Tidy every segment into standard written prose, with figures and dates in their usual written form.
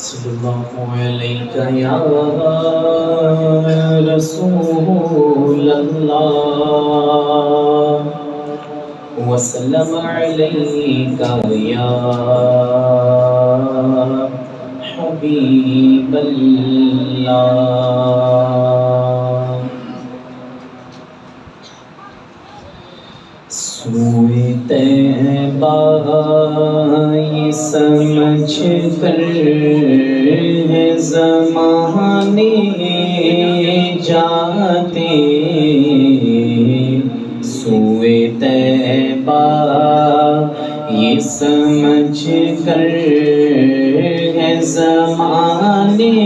صلی اللہ علیہ یا رسول اللہ وسلم علیہ یا حبیب اللہ۔ سوئے طیبہ یہ سمجھ کر ہے زمانے جاتے، سوئے طیبہ یہ سمجھ کر ہے زمانے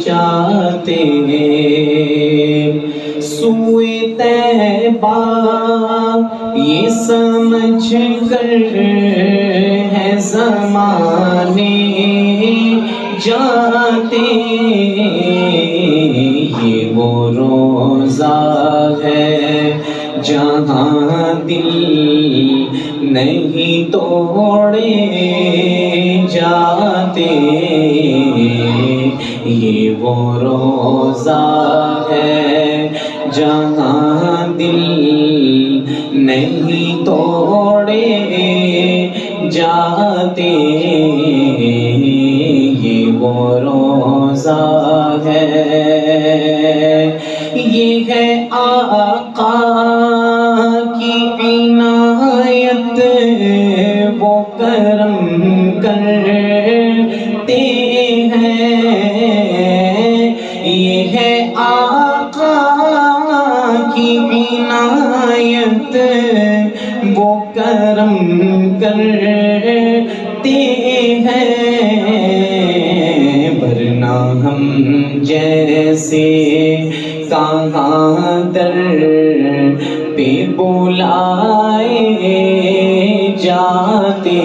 جاتے، سوئے طیبہ یہ سمجھ کر ہے زمانے جاتے، یہ وہ روزہ ہے جہاں دل نہیں توڑے جاتے، یہ وہ روزہ ہے جہاں دل نہیں توڑے جاتے، یہ وہ روزہ ہے، یہ ہے آقا کی عنایت، وہ کرم کرتے ہیں، یہ ہے آقا کی عنایت، وہ کرم کرتے ہیں، ورنہ ہم جیسے کہاں در پہ بلائے جاتے،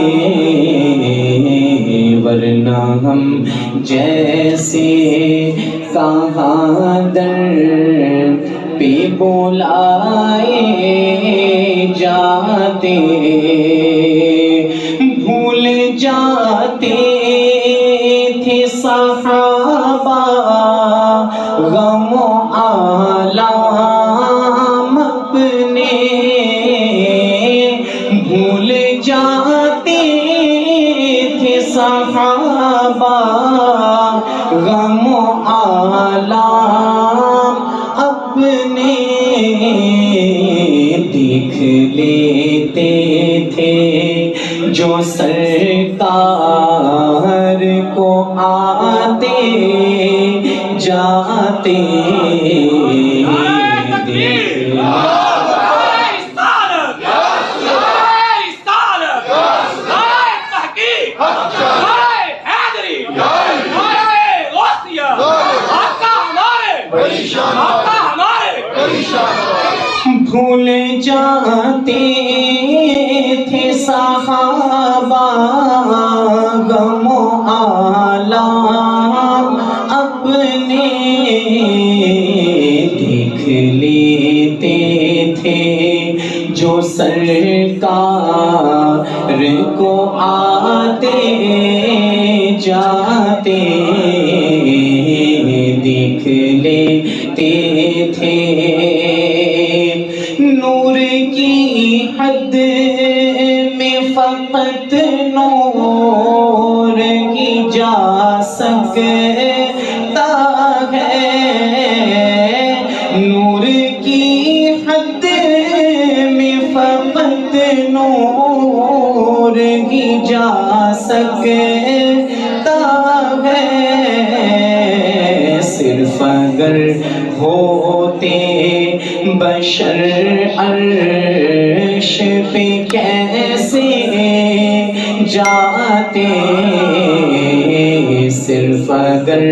ورنہ ہم جیسے کہاں در پہ بلائے جاتے، بھول جاتے تھے صحابہ غم و آلام اپنے، بھول جاتے تھے صحابہ غم و آلام اپنے، دیکھ لیتے تھے جو سرکار کو آتے جاتے، بھول جاتے تھے صحابہ غم و آلام اپنے، دیکھ لیتے تھے جو سرکار کو آتے جاتے، دیکھ لیتے تھے نور کی حد میں فقط نور ہی جا سکتا ہے، نور کی حد میں فقط نور ہی جا سکتا ہے، صرف اگر ہوتے بشر عرش پہ کیسے جاتے، صرف اگر